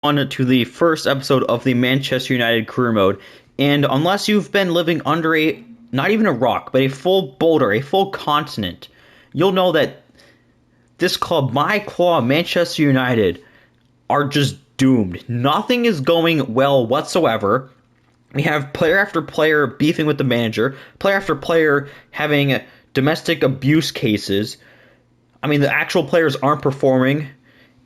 on to the first episode of the Manchester United career mode. And unless you've been living under not even a rock, but a full boulder, a full continent, you'll know that this club, my club, Manchester United, are just doomed. Nothing is going well whatsoever. We have player after player beefing with the manager, player after player having domestic abuse cases. I mean, the actual players aren't performing.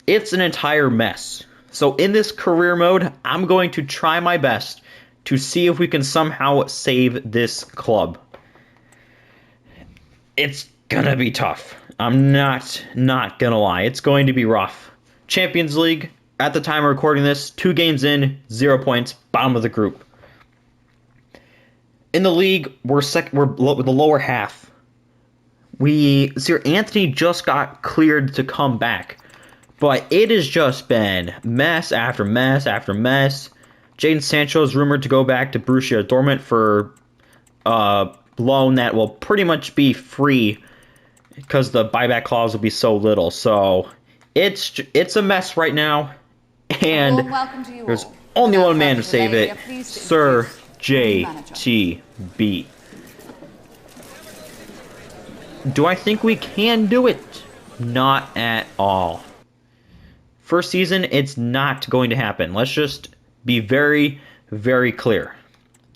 It's an entire mess. So in this career mode, I'm going to try my best to see if we can somehow save this club. It's gonna be tough. I'm not gonna lie. It's going to be rough. Champions League, at the time of recording this, 2 games in, 0 points, bottom of the group. In the league, we're the lower half. Anthony just got cleared to come back. But it has just been mess after mess after mess. Jadon Sancho is rumored to go back to Borussia Dortmund for a loan that will pretty much be free because the buyback clause will be so little. So it's a mess right now, and there's only one man to save it, Sir JTB. Do I think we can do it? Not at all. First season, it's not going to happen. Let's just be very, very clear.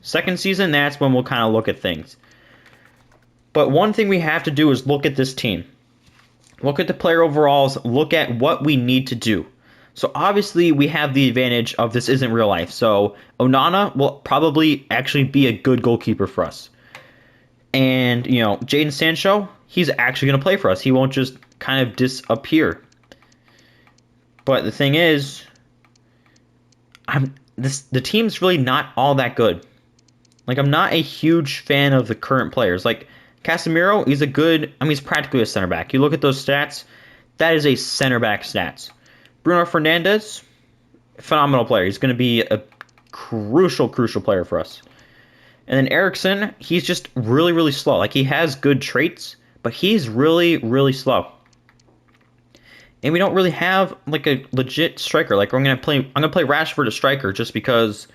Second season, that's when we'll kind of look at things. But one thing we have to do is look at this team. Look at the player overalls. Look at what we need to do. So obviously, we have the advantage of this isn't real life. So Onana will probably actually be a good goalkeeper for us. And, Jadon Sancho, he's actually going to play for us. He won't just kind of disappear. But the thing is, the team's really not all that good. Like, I'm not a huge fan of the current players. Like, Casemiro, he's practically a center back. You look at those stats, that is a center back stats. Bruno Fernandes, phenomenal player. He's going to be a crucial player for us. And then Eriksen, he's just really, really slow. Like, he has good traits, but he's really, really slow. And we don't really have like a legit striker. Like I'm gonna play Rashford as striker just because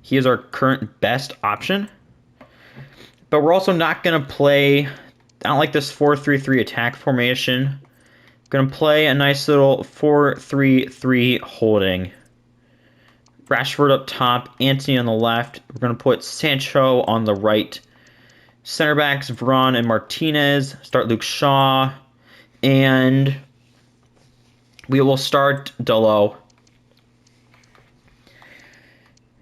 he is our current best option. But we're also not gonna play. I don't like this 4-3-3 attack formation. I'm gonna play a nice little 4-3-3 holding. Rashford up top, Antony on the left. We're gonna put Sancho on the right. Center backs Varane and Martinez. Start Luke Shaw, and we will start Dalot.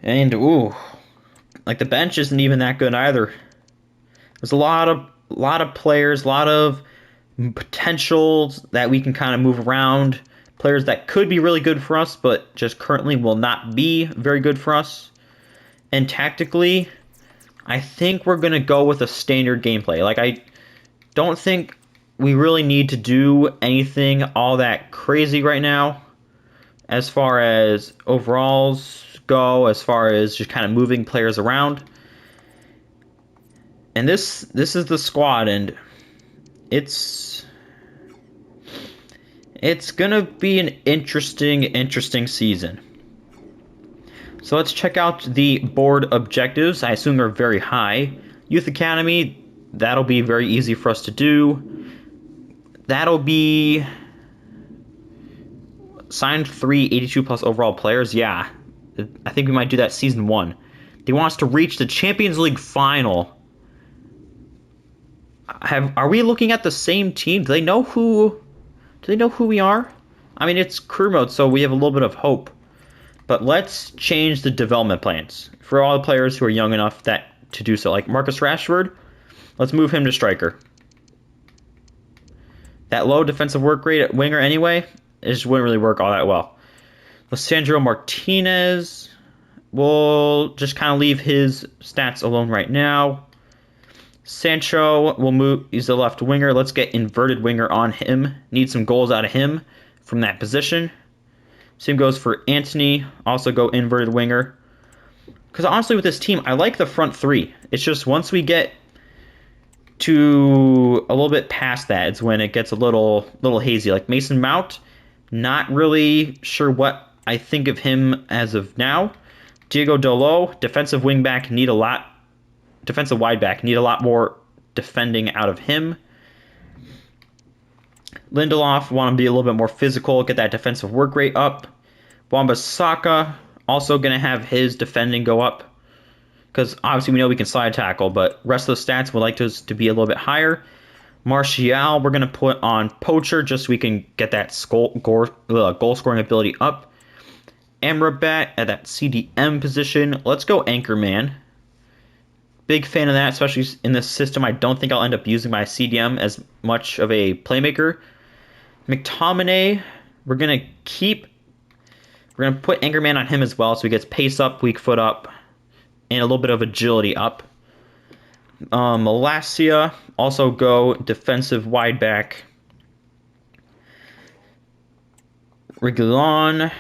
And, the bench isn't even that good either. There's a lot of players, a lot of potentials that we can kind of move around. Players that could be really good for us, but just currently will not be very good for us. And tactically, I think we're going to go with a standard gameplay. Like, I don't think we really need to do anything all that crazy right now as far as overalls go, as far as just kind of moving players around. And this is the squad, and it's going to be an interesting season. So let's check out the board objectives. I assume they're very high. Youth Academy, that'll be very easy for us to do. That'll be signed 3 82 plus overall players. Yeah, I think we might do that season 1. They want us to reach the Champions League final. Are we looking at the same team? Do they know who we are? I mean, it's career mode, so we have a little bit of hope. But let's change the development plans for all the players who are young enough to do so. Like Marcus Rashford, let's move him to striker. That low defensive work rate at winger anyway, it just wouldn't really work all that well. Lisandro Martinez, we'll just kind of leave his stats alone right now. Sancho will move, he's the left winger. Let's get inverted winger on him. Need some goals out of him from that position. Same goes for Antony, also go inverted winger. Because honestly with this team, I like the front 3. It's just once we get to a little bit past that, it's when it gets a little hazy. Like Mason Mount, not really sure what I think of him as of now. Diego Dolo, defensive wing back, defensive wide back, need a lot more defending out of him. Lindelof, want to be a little bit more physical, get that defensive work rate up. Wan-Bissaka, also going to have his defending go up. Because obviously we know we can slide tackle, but rest of the stats would like to be a little bit higher. Martial, we're going to put on poacher just so we can get that goal scoring ability up. Amrabat at that CDM position. Let's go Anchorman. Big fan of that, especially in this system. I don't think I'll end up using my CDM as much of a playmaker. McTominay, we're going to put Anchorman on him as well so he gets pace up, weak foot up, and a little bit of agility up. Malacia, also go defensive wide back. Reguilon,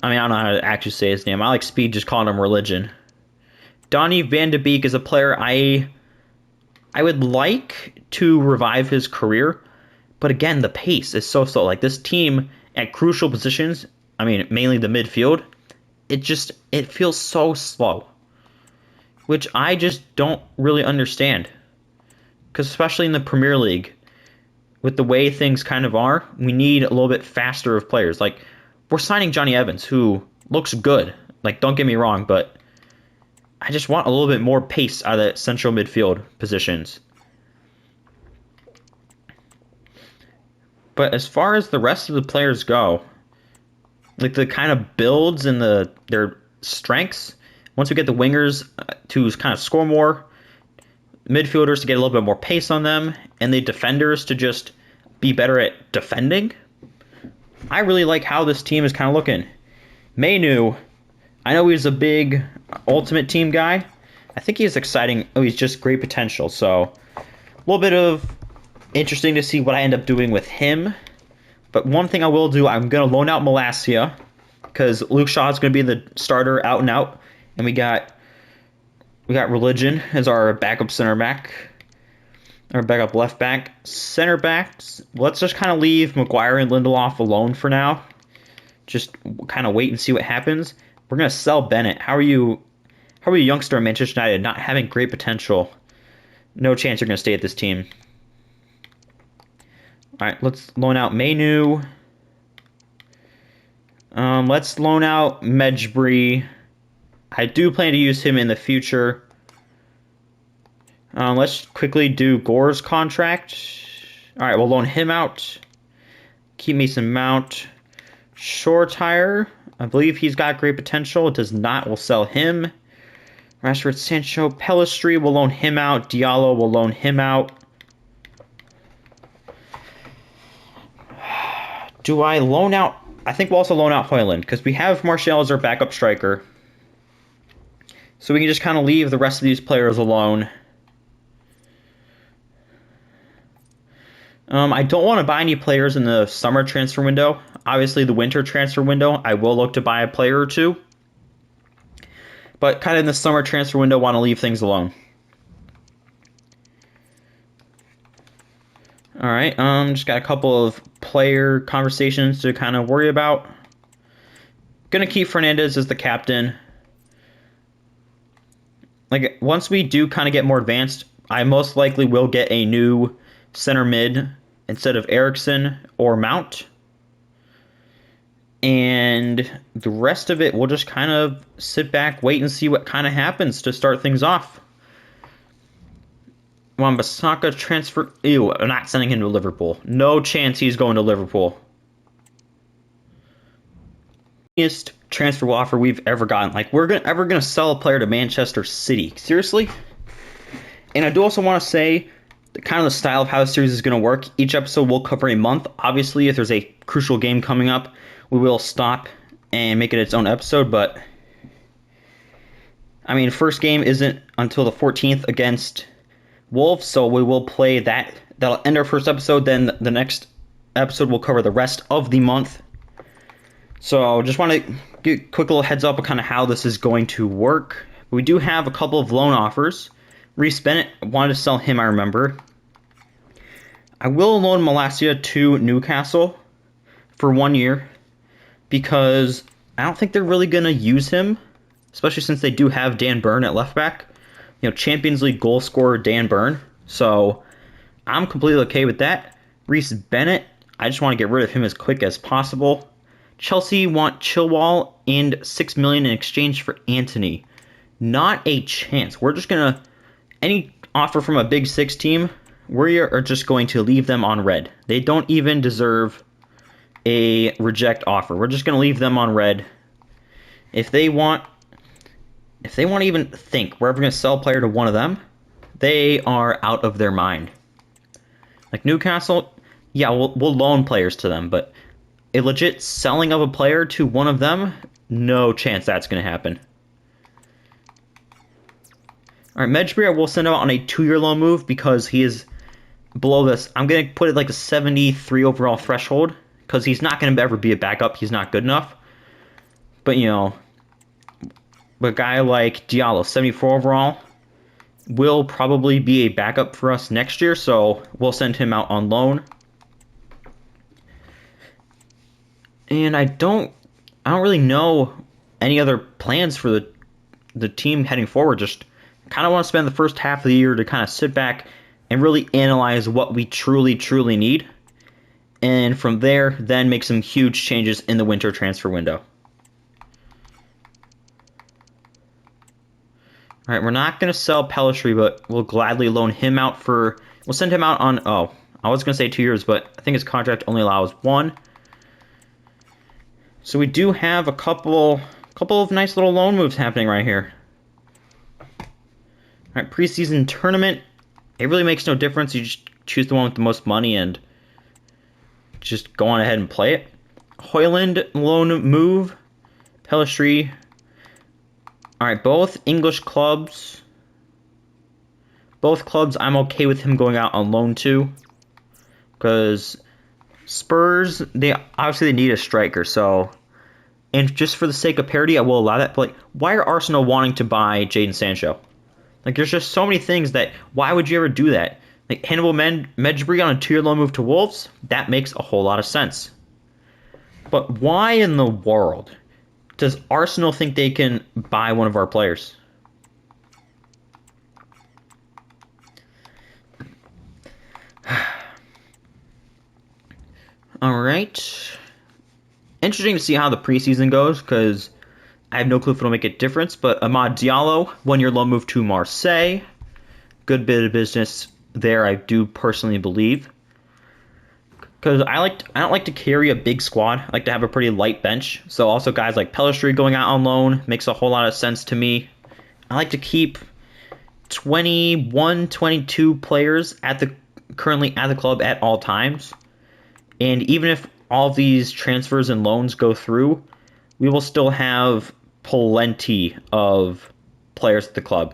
I don't know how to actually say his name. I like speed just calling him Religion. Donny van de Beek is a player I would like to revive his career, but again, the pace is so slow. Like this team at crucial positions, mainly the midfield, it feels so slow, which I just don't really understand. Because especially in the Premier League, with the way things kind of are, we need a little bit faster of players. Like, we're signing Johnny Evans, who looks good. Like, don't get me wrong, but I just want a little bit more pace out of the central midfield positions. But as far as the rest of the players go, like the kind of builds and their strengths, once we get the wingers to kind of score more, midfielders to get a little bit more pace on them, and the defenders to just be better at defending, I really like how this team is kind of looking. Mainu, I know he's a big Ultimate Team guy. I think he's exciting. Oh, he's just great potential. So a little bit of interesting to see what I end up doing with him. But one thing I will do, I'm going to loan out Malacia because Luke Shaw is going to be the starter out and out. And we got Religion as our backup center back. Our backup left back. Center backs, let's just kind of leave Maguire and Lindelof alone for now. Just kind of wait and see what happens. We're going to sell Bennett. How are you youngster at Manchester United not having great potential? No chance you're going to stay at this team. All right, let's loan out Mainu. Let's loan out Mejbri. I do plan to use him in the future. Let's quickly do Gore's contract. All right, we'll loan him out. Keep Mason Mount. Shortire, I believe he's got great potential. It does not. We'll sell him. Rashford, Sancho, Pellistri, we'll loan him out. Diallo, we'll loan him out. Do I loan out? I think we'll also loan out Højlund because we have Martial as our backup striker. So we can just kind of leave the rest of these players alone. I don't want to buy any players in the summer transfer window. Obviously, the winter transfer window, I will look to buy a player or two. But kind of in the summer transfer window, want to leave things alone. All right, just got a couple of player conversations to kind of worry about. Gonna keep Fernandez as the captain. Like, once we do kind of get more advanced, I most likely will get a new center mid instead of Eriksen or Mount. And the rest of it, we'll just kind of sit back, wait and see what kind of happens to start things off. Wan-Bissaka transfer. Ew, I'm not sending him to Liverpool. No chance he's going to Liverpool. Biggest transfer offer we've ever gotten. Like, we're ever going to sell a player to Manchester City. Seriously? And I do also want to say kind of the style of how the series is going to work. Each episode will cover a month. Obviously, if there's a crucial game coming up, we will stop and make it its own episode. But, first game isn't until the 14th against Wolves, so we will play that. That'll end our first episode. Then the next episode will cover the rest of the month. So just want to give a quick little heads up of kind of how this is going to work. We do have a couple of loan offers. Reece Bennett, wanted to sell him, I remember. I will loan Malacia to Newcastle for 1 year. because I don't think they're really going to use him, especially since they do have Dan Burn at left back. Champions League goal scorer Dan Burn. So I'm completely okay with that. Reece Bennett, I just want to get rid of him as quick as possible. Chelsea want Chilwell and $6 million in exchange for Antony. Not a chance. We're just gonna any offer from a Big Six team, we are just going to leave them on red. They don't even deserve a reject offer. We're just gonna leave them on red. If they want to even think we're ever gonna sell a player to one of them, they are out of their mind. Like Newcastle, yeah, we'll loan players to them, but a legit selling of a player to one of them, no chance that's going to happen. All right, Medjugorje will send him out on a 2-year loan move because he is below this. I'm going to put it like a 73 overall threshold because he's not going to ever be a backup. He's not good enough. But, a guy like Diallo, 74 overall, will probably be a backup for us next year, so we'll send him out on loan. And I don't really know any other plans for the team heading forward. Just kind of want to spend the first half of the year to kind of sit back and really analyze what we truly need. And from there, then make some huge changes in the winter transfer window. All right, we're not going to sell Pelistri, but we'll gladly loan him out for... We'll send him out on... Oh, I was going to say 2 years, but I think his contract only allows 1. So we do have a couple of nice little loan moves happening right here. All right, preseason tournament. It really makes no difference. You just choose the one with the most money and just go on ahead and play it. Højlund loan move. Pelistri. All right, both English clubs. Both clubs, I'm okay with him going out on loan to. Because Spurs, they need a striker, so... And just for the sake of parity, I will allow that. But why are Arsenal wanting to buy Jadon Sancho? There's just so many things that... Why would you ever do that? Hannibal Medjugorje on a 2-year loan move to Wolves? That makes a whole lot of sense. But why in the world does Arsenal think they can buy one of our players? All right. Interesting to see how the preseason goes because I have no clue if it'll make a difference. But Amad Diallo, 1-year loan move to Marseille. Good bit of business there, I do personally believe. Because I don't like to carry a big squad. I like to have a pretty light bench. So also guys like Pelistri going out on loan makes a whole lot of sense to me. I like to keep 21, 22 players currently at the club at all times. And even if all of these transfers and loans go through, we will still have plenty of players at the club.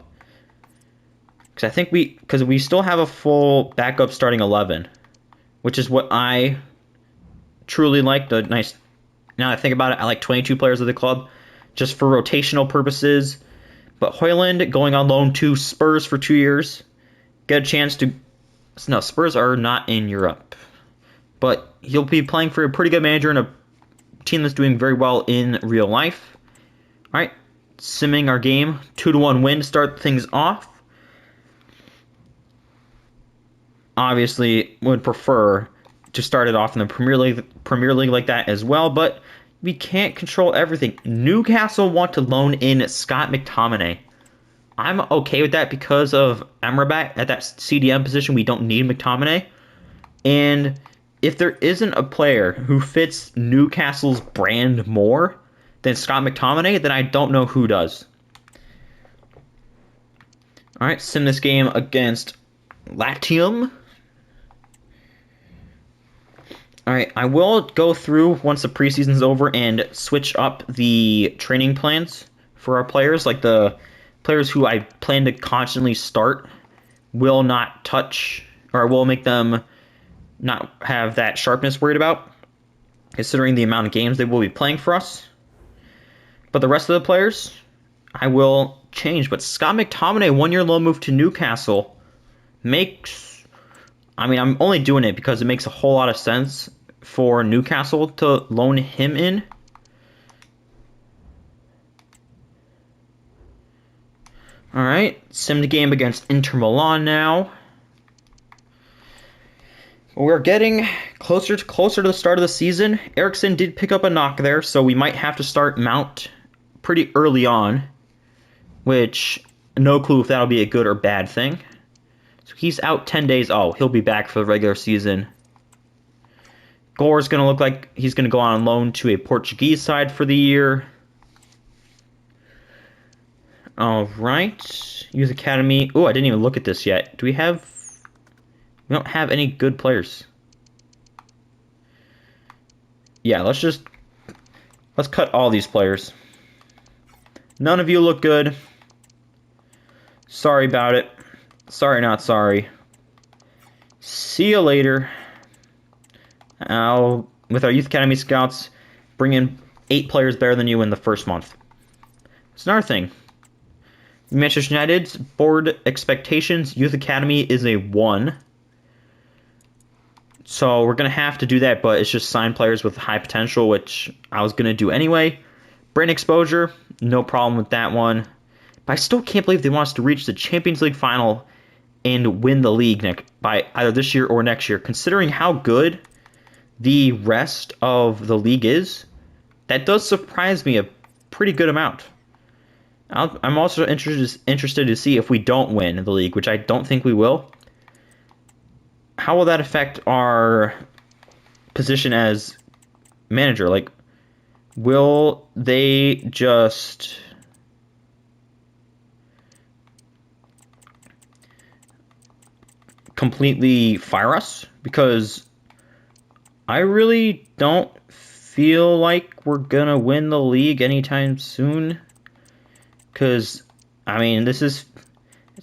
Because we still have a full backup starting 11, which is what I truly like. Now that I think about it, I like 22 players at the club just for rotational purposes. But Højlund going on loan to Spurs for 2 years. Get a chance to... No, Spurs are not in Europe. But he'll be playing for a pretty good manager and a team that's doing very well in real life. All right, simming our game. 2-1 win to start things off. Obviously, would prefer to start it off in the Premier League like that as well, but we can't control everything. Newcastle want to loan in Scott McTominay. I'm okay with that because of Amrabat at that CDM position. We don't need McTominay. And if there isn't a player who fits Newcastle's brand more than Scott McTominay, then I don't know who does. All right, sim this game against Latium. All right, I will go through once the preseason's over and switch up the training plans for our players. Like the players who I plan to constantly start will not touch, or will make them not have that sharpness worried about, considering the amount of games they will be playing for us. But the rest of the players, I will change. But Scott McTominay, 1-year loan move to Newcastle, makes... I mean, I'm only doing it because it makes a whole lot of sense for Newcastle to loan him in. All right, sim game against Inter Milan now. We're getting closer to the start of the season. Eriksen did pick up a knock there, so we might have to start Mount pretty early on, which no clue if that'll be a good or bad thing. So he's out 10 days. Oh, he'll be back for the regular season. Gore's going to look like he's going to go on loan to a Portuguese side for the year. All right. Youth Academy. Oh, I didn't even look at this yet. Do we have... We don't have any good players. Yeah, let's cut all these players. None of you look good. Sorry about it. Sorry, not sorry. See you later. With our Youth Academy scouts, bring in 8 players better than you in the first month. It's another thing. Manchester United's board expectations, Youth Academy is a 1. So we're going to have to do that, but it's just sign players with high potential, which I was going to do anyway. Brand exposure, no problem with that one. But I still can't believe they want us to reach the Champions League final and win the league by either this year or next year. Considering how good the rest of the league is, that does surprise me a pretty good amount. I'm also interested to see if we don't win the league, which I don't think we will. How will that affect our position as manager? Like, will they just completely fire us? Because I really don't feel like we're going to win the league anytime soon. Because, I mean, it's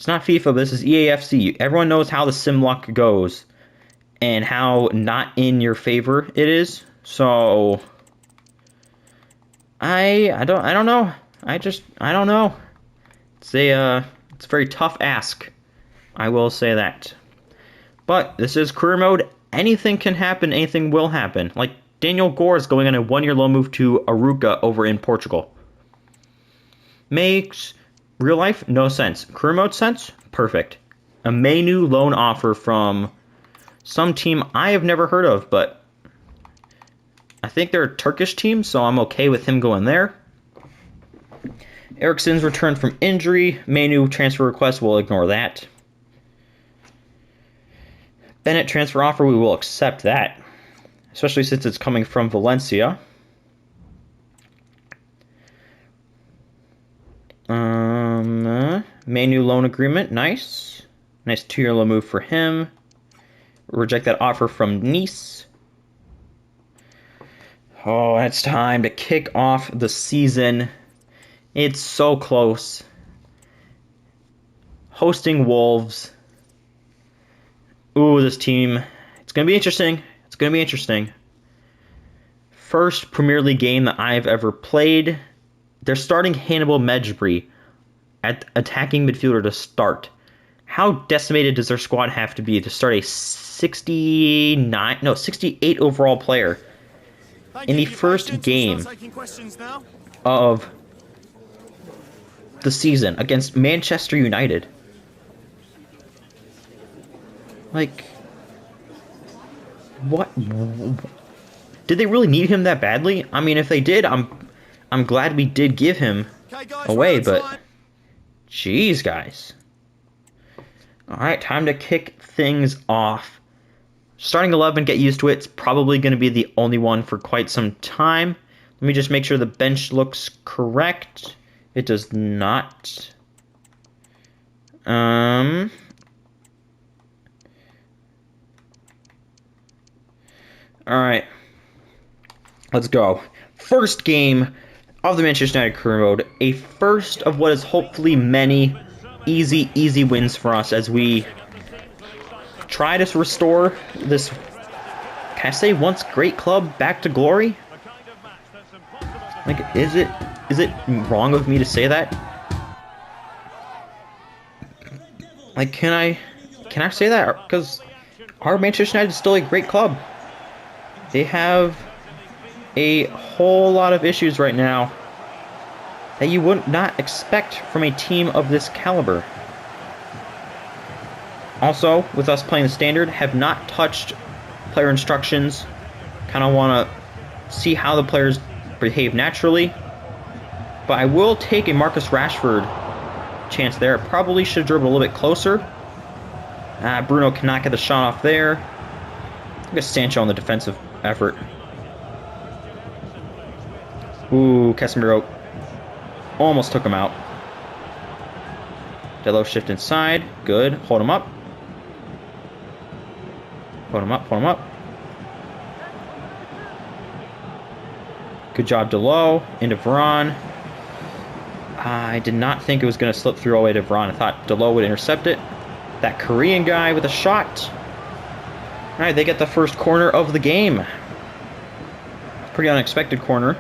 not FIFA, but this is EAFC. Everyone knows how the sim luck goes and how not in your favor it is. So I don't know. I don't know. It's a very tough ask. I will say that. But this is career mode. Anything can happen. Anything will happen. Like Daniel Gore is going on a 1-year loan move to Arouca over in Portugal. Makes real life no sense. Career mode sense? Perfect. A Mainu loan offer from some team I have never heard of, but I think they're a Turkish team, so I'm okay with him going there. Eriksen's returned from injury. Mainu transfer request, we'll ignore that. Bennett transfer offer, we will accept that, especially since it's coming from Valencia. Mainu loan agreement, nice. Nice 2-year loan move for him. Reject that offer from Nice. Oh, it's time to kick off the season. It's so close. Hosting Wolves. Ooh, this team. It's going to be interesting. It's going to be interesting. First Premier League game that I've ever played. They're starting Hannibal Mejbri at attacking midfielder to start. How decimated does their squad have to be to start a 68 overall player in the first game of the season against Manchester United? Like, what? Did they really need him that badly? I mean, if they did, I'm glad we did give him away, but jeez, guys. All right, time to kick things off. Starting 11, get used to it. It's probably going to be the only one for quite some time. Let me just make sure the bench looks correct. It does not. All right. Let's go. First game of the Manchester United career mode. A first of what is hopefully many easy wins for us as we try to restore this, can I say, once great club back to glory? Like, is it wrong of me to say that? Like, can I say that? Because our Manchester United is still a great club. They have a whole lot of issues right now. that you would not expect from a team of this caliber. Also, with us playing the standard, have not touched player instructions. Kind of want to see how the players behave naturally. But I will take a Marcus Rashford chance there. Probably should have dribbled a little bit closer. Bruno cannot get the shot off there. I guess Sancho on the defensive effort. Ooh, Casemiro almost took him out. Delo shift inside. Good. Hold him up. Hold him up. Hold him up. Good job, Delo. Into Varane. I did not think it was going to slip through all the way to Varane. I thought Delo would intercept it. That Korean guy with a shot. Alright, they get the first corner of the game. Pretty unexpected corner.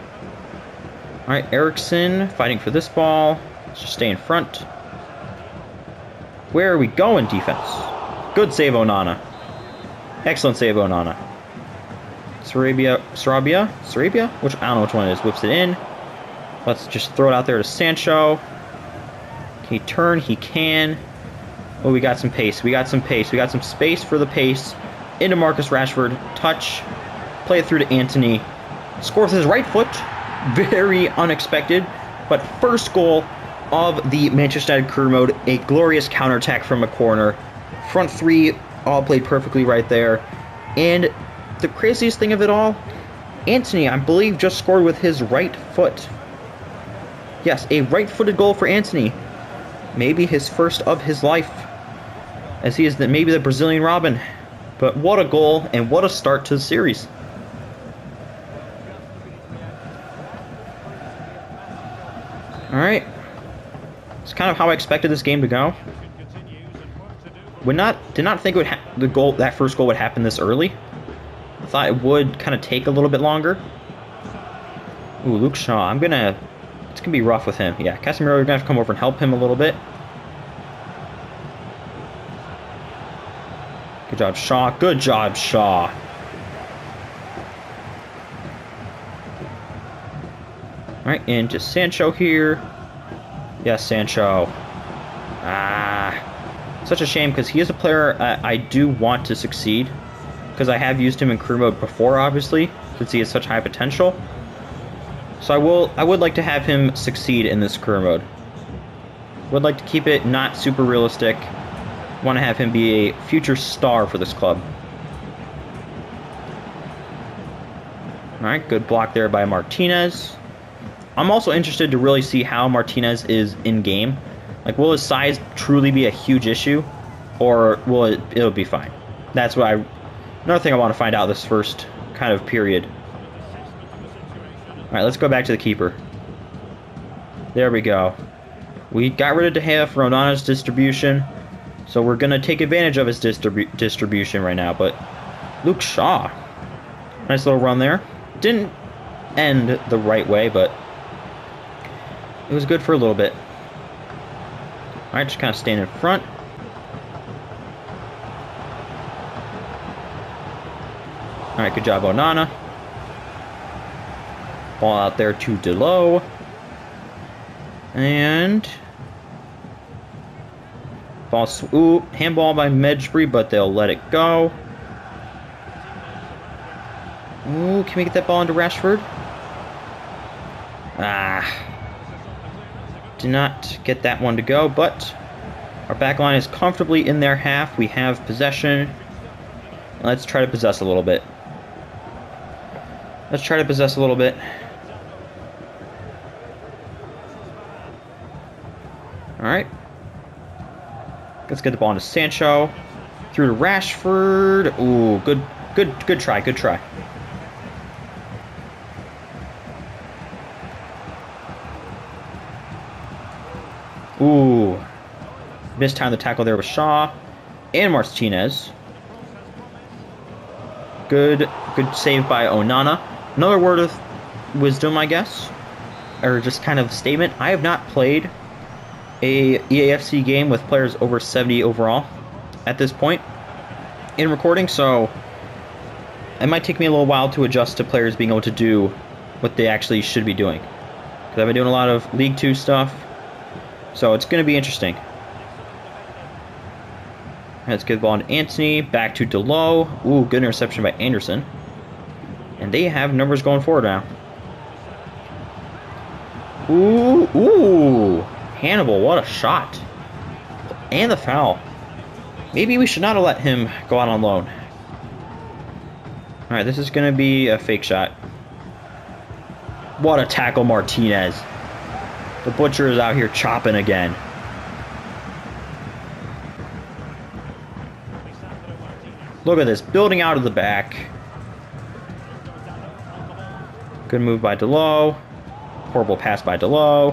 Alright, Eriksen fighting for this ball. Let's just stay in front. Where are we going, defense? Good save, Onana. Excellent save, Onana. Sarabia? Which, I don't know which one it is. Whips it in. Let's just throw it out there to Sancho. Can he turn? He can. Oh, we got some pace. We got some pace. We got some space for the pace. Into Marcus Rashford. Touch. Play it through to Antony. Score with his right foot. Very unexpected. But first goal of the Manchester United career mode. A glorious counterattack from a corner. Front three all played perfectly right there. And the craziest thing of it all, Antony, I believe, just scored with his right foot. Yes, a right-footed goal for Antony. Maybe his first of his life, as he is maybe the Brazilian Robin. But what a goal, and what a start to the series. Alright. It's kind of how I expected this game to go. Did not think that first goal would happen this early. I thought it would kind of take a little bit longer. Ooh, Luke Shaw. It's gonna be rough with him. Yeah, Casemiro, you're gonna have to come over and help him a little bit. Good job, Shaw. Good job, Shaw. Alright, into Sancho here. Yes, Sancho. Such a shame, because he is a player I do want to succeed. Because I have used him in career mode before, obviously, since he has such high potential. So I would like to have him succeed in this career mode. Would like to keep it not super realistic. Want to have him be a future star for this club. Alright, good block there by Martinez. I'm also interested to really see how Martinez is in-game. Like, will his size truly be a huge issue? Or will it'll be fine? That's what another thing I want to find out this first kind of period. Alright, let's go back to the keeper. There we go. We got rid of De Gea for Onana's distribution. So we're going to take advantage of his distribution right now. But Luke Shaw. Nice little run there. Didn't end the right way, but it was good for a little bit. Alright, just kind of staying in front. Alright, good job, Onana. Ball out there to Delo. And handball by Medjbri, but they'll let it go. Ooh, can we get that ball into Rashford? Did not get that one to go, but our back line is comfortably in their half. We have possession. Let's try to possess a little bit. Alright. Let's get the ball into Sancho. Through to Rashford. Ooh, good try. Ooh. Missed time the tackle there with Shaw. And Martinez. Good save by Onana. Another word of wisdom, I guess. Or just kind of statement. I have not played a EAFC game with players over 70 overall at this point in recording, so it might take me a little while to adjust to players being able to do what they actually should be doing. Because I've been doing a lot of League 2 stuff. So it's going to be interesting. Let's get the ball to Antony. Back to Delo. Ooh, good interception by Anderson. And they have numbers going forward now. Ooh. Hannibal, what a shot. And the foul. Maybe we should not have let him go out on loan. Alright, this is going to be a fake shot. What a tackle, Martinez. The Butcher is out here chopping again. Look at this, building out of the back. Good move by Delo. Horrible pass by Delo.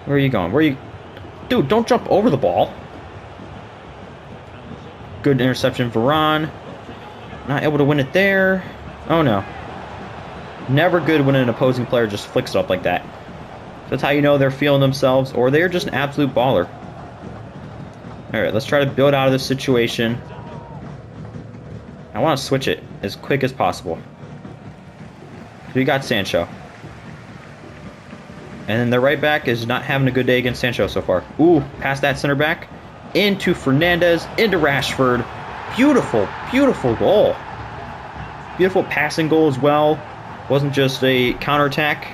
Where are you going? Where are you? Dude, don't jump over the ball. Good interception, Varane. Not able to win it there. Oh no. Never good when an opposing player just flicks it up like that. That's how you know they're feeling themselves or they're just an absolute baller. Alright, let's try to build out of this situation. I want to switch it as quick as possible. We got Sancho. And then the right back is not having a good day against Sancho so far. Ooh, past that center back. Into Fernandez, into Rashford. Beautiful, beautiful goal. Beautiful passing goal as well. Wasn't just a counterattack.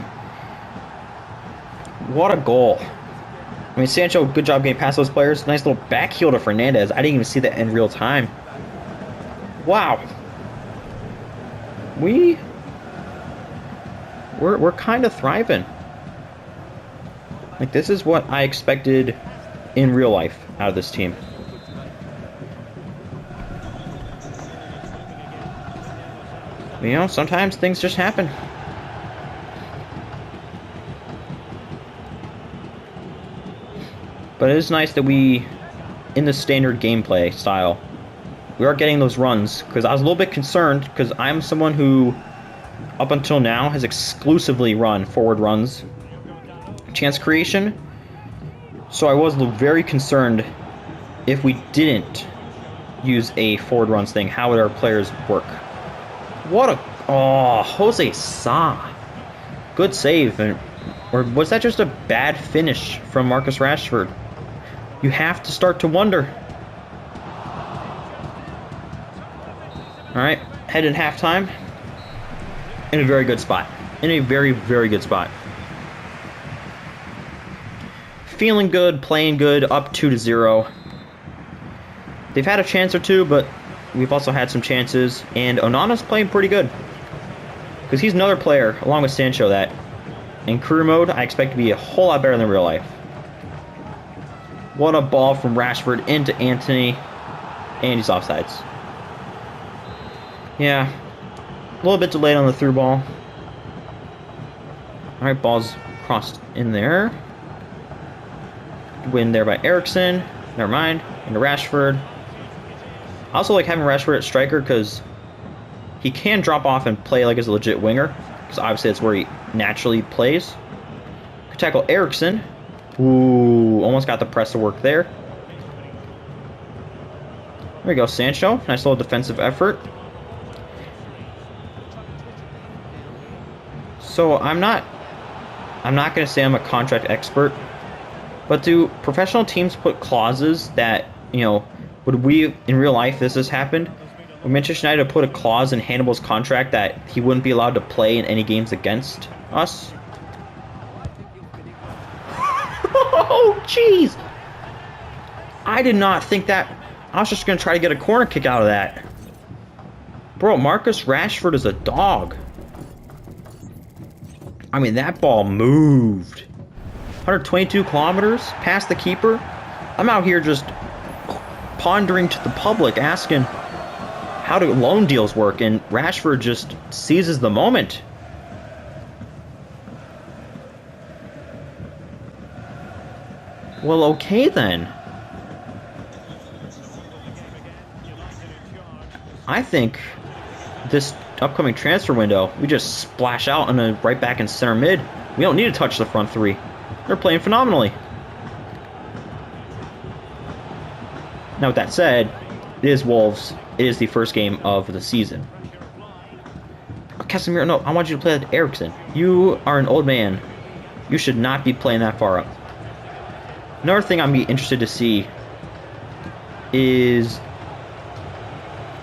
What a goal. I mean, Sancho, good job getting past those players. Nice little back heel to Fernandez. I didn't even see that in real time. Wow. We're kind of thriving. Like, this is what I expected in real life out of this team. You know, sometimes things just happen. But it is nice that we, in the standard gameplay style, we are getting those runs. Because I was a little bit concerned, because I'm someone who, up until now, has exclusively run forward runs. Chance creation. So I was very concerned if we didn't use a forward runs thing, how would our players work? What a... Oh, Jose Sa. Good save. Or was that just a bad finish from Marcus Rashford? You have to start to wonder. Alright, headed halftime. In a very good spot. In a very, very good spot. Feeling good, playing good, up 2-0. They've had a chance or two, but we've also had some chances. And Onana's playing pretty good. Because he's another player, along with Sancho, that in career mode, I expect to be a whole lot better than real life. What a ball from Rashford into Antony. And he's offsides. Yeah. A little bit delayed on the through ball. Alright, ball's crossed in there. Win there by Eriksen. Never mind. Into Rashford. I also like having Rashford at striker because he can drop off and play like as a legit winger. Because obviously that's where he naturally plays. Could tackle Eriksen. Ooh, almost got the press to work there. There we go, Sancho. Nice little defensive effort. So I'm not going to say I'm a contract expert, but do professional teams put clauses that, you know, would we, in real life, this has happened? Would Manchester United put a clause in Hannibal's contract that he wouldn't be allowed to play in any games against us? Oh, jeez! I did not think that. I was just going to try to get a corner kick out of that. Bro, Marcus Rashford is a dog. I mean, that ball moved. 122 kilometers past the keeper. I'm out here just pondering to the public, asking how do loan deals work, and Rashford just seizes the moment. Well, okay then. I think this upcoming transfer window, we just splash out on a right back and center mid. We don't need to touch the front three. They're playing phenomenally. Now, with that said, it is Wolves. It is the first game of the season. Casemiro, no, I want you to play that to Eriksen. You are an old man. You should not be playing that far up. Another thing I'm be interested to see is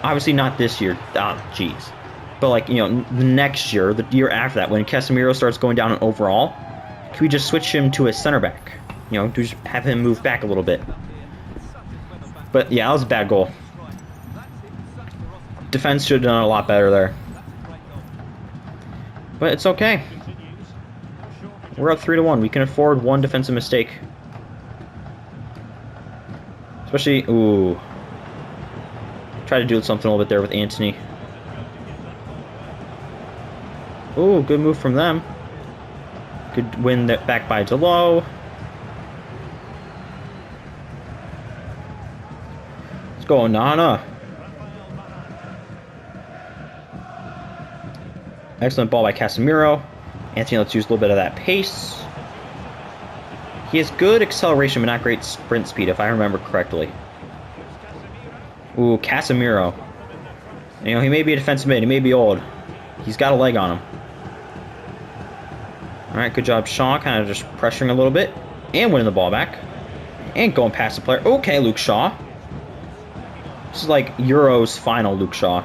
obviously not this year. Jeez. But like, you know, the next year, the year after that, when Casemiro starts going down in overall, can we just switch him to a center back? You know, just have him move back a little bit. But yeah, that was a bad goal. Defense should have done a lot better there. But it's okay. We're up 3-1. We can afford one defensive mistake. Especially, ooh. Try to do something a little bit there with Antony. Ooh, good move from them. Good win that back by Delo. Let's go, Nana. Excellent ball by Casemiro. Antony, let's use a little bit of that pace. He has good acceleration, but not great sprint speed, if I remember correctly. Ooh, Casemiro. You know, he may be a defensive mid, he may be old. He's got a leg on him. Alright, good job, Shaw. Kind of just pressuring a little bit. And winning the ball back. And going past the player. Okay, Luke Shaw. This is like Euros final Luke Shaw.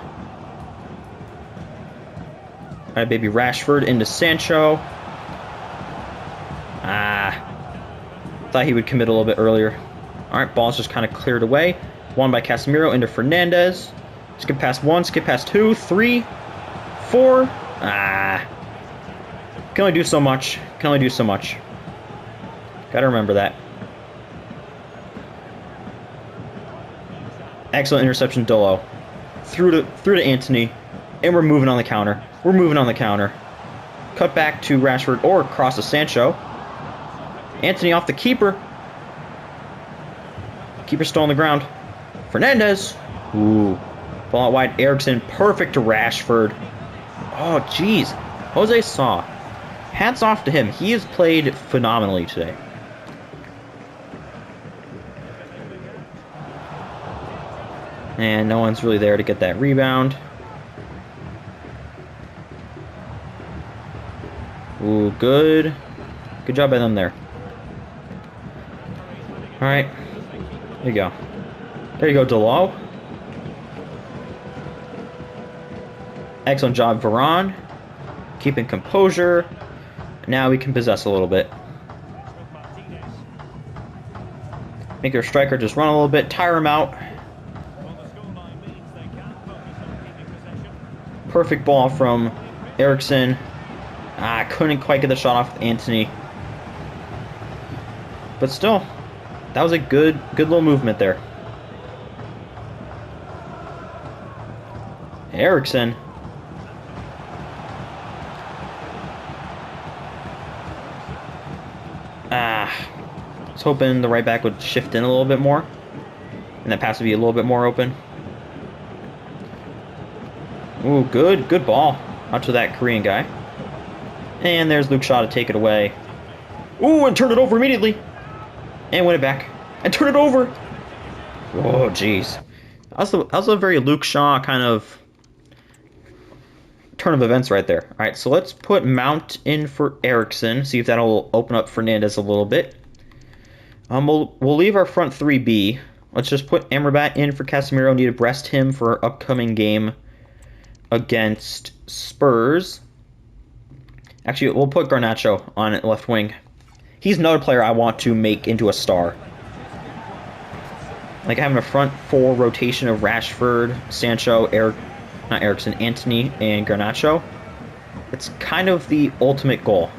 Alright, baby Rashford into Sancho. Thought he would commit a little bit earlier. Alright, ball's just kind of cleared away. Won by Casemiro into Fernandez. Skip past 1, skip past 2, 3, 4. Can only do so much. Can only do so much. Gotta remember that. Excellent interception, Dolo. Through to Antony. And we're moving on the counter. We're moving on the counter. Cut back to Rashford or cross to Sancho. Antony off the keeper. Keeper still on the ground. Fernandez. Ooh. Ball out wide. Eriksen. Perfect to Rashford. Oh, jeez. Jose Sa. Hats off to him. He has played phenomenally today. And no one's really there to get that rebound. Ooh, good. Good job by them there. Alright. There you go. There you go, Delo. Excellent job, Varane. Keeping composure. Now we can possess a little bit. Make our striker just run a little bit, tire him out. Perfect ball from Eriksen. Couldn't quite get the shot off with Antony. But still, that was a good little movement there. Eriksen. I was hoping the right back would shift in a little bit more. And that pass would be a little bit more open. Ooh, good ball. Out to that Korean guy. And there's Luke Shaw to take it away. Ooh, and turn it over immediately. And win it back. And turn it over. Oh, jeez. That was a very Luke Shaw kind of turn of events right there. All right, so let's put Mount in for Eriksen. See if that'll open up Fernandez a little bit. We'll leave our front 3B. Let's just put Amrabat in for Casemiro. Need to rest him for our upcoming game against Spurs. Actually, we'll put Garnacho on left wing. He's another player I want to make into a star. Like having a front 4 rotation of Rashford, Sancho, not Eriksen, Antony, and Garnacho. It's kind of the ultimate goal.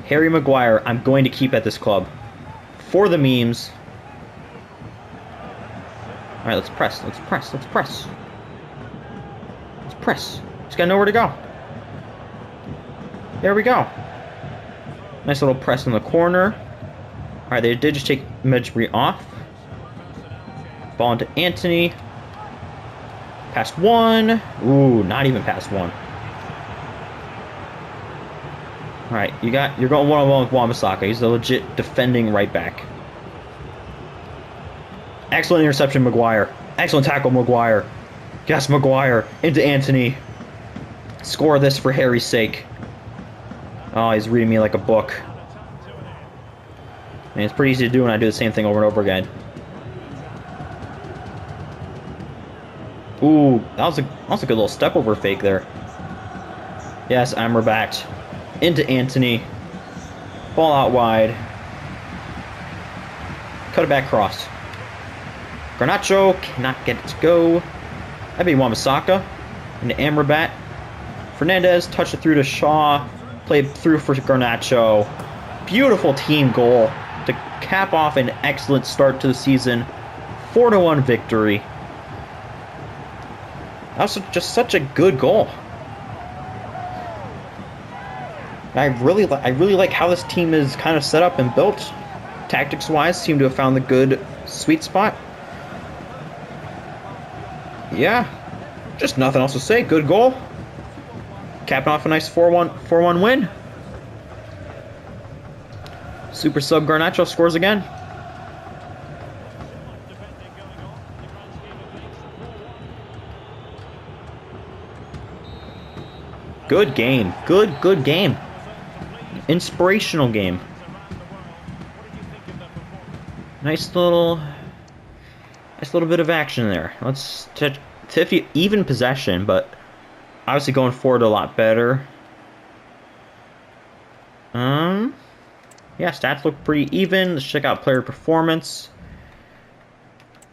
Harry Maguire, I'm going to keep at this club. For the memes. Alright, let's press. Let's press. Let's press. Let's press. Just got nowhere to go. There we go. Nice little press in the corner. Alright, they did just take Mejbri off. Ball into Antony. Past 1. Ooh, not even past 1. Alright, you're going one-on-one with Wan-Bissaka. He's a legit defending right back. Excellent interception, Maguire. Excellent tackle, Maguire. Yes, Maguire. Into Antony. Score this for Harry's sake. Oh, he's reading me like a book. And it's pretty easy to do when I do the same thing over and over again. Ooh, that was a good little step over fake there. Yes, Amrabat. Into Antony. Ball out wide. Cut it back cross. Garnacho cannot get it to go. That'd be Wan-Bissaka. Into Amrabat. Fernandez touched it through to Shaw. Played through for Garnacho. Beautiful team goal to cap off an excellent start to the season. 4-1 victory. That was just such a good goal. I really like how this team is kind of set up and built. Tactics-wise, seem to have found the good sweet spot. Yeah, just nothing else to say. Good goal. Capping off a nice 4-1 win. Super sub Garnacho scores again. Good game. Good game. Inspirational game. Nice little bit of action there. Let's touch 50 even possession, but obviously going forward a lot better. Yeah, stats look pretty even. Let's check out player performance.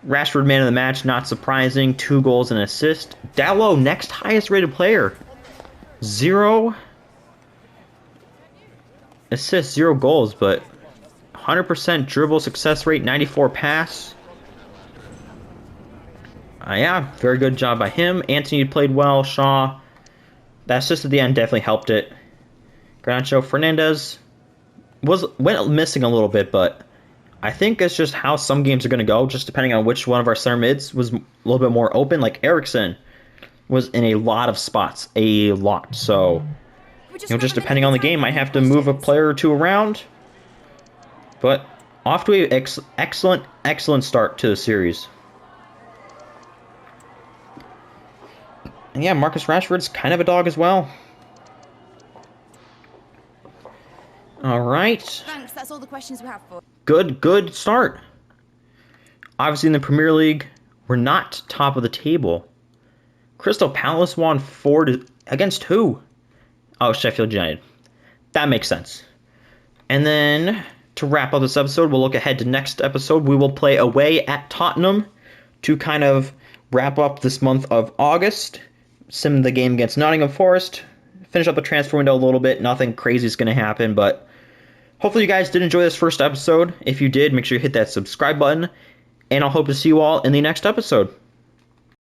Rashford, man of the match, not surprising. 2 goals and an assist. Dalot, next highest rated player. 0 assists, 0 goals, but 100% dribble success rate, 94 pass. Yeah, very good job by him. Antony played well. Shaw. That assist at the end definitely helped it. Garnacho. Fernandez went missing a little bit, but I think it's just how some games are going to go, just depending on which one of our center mids was a little bit more open. Like Eriksen was in a lot of spots, a lot. So, just depending on the game, I have to move a player or two around. But off to a excellent start to the series. And yeah, Marcus Rashford's kind of a dog as well. All right. Thanks, that's all the questions we have for. Good start. Obviously in the Premier League, we're not top of the table. Crystal Palace won 4 against who? Oh, Sheffield United. That makes sense. And then to wrap up this episode, we'll look ahead to next episode. We will play away at Tottenham to kind of wrap up this month of August. Sim the game against Nottingham Forest. Finish up the transfer window a little bit. Nothing crazy is going to happen, but hopefully you guys did enjoy this first episode. If you did, make sure you hit that subscribe button, and I'll hope to see you all in the next episode.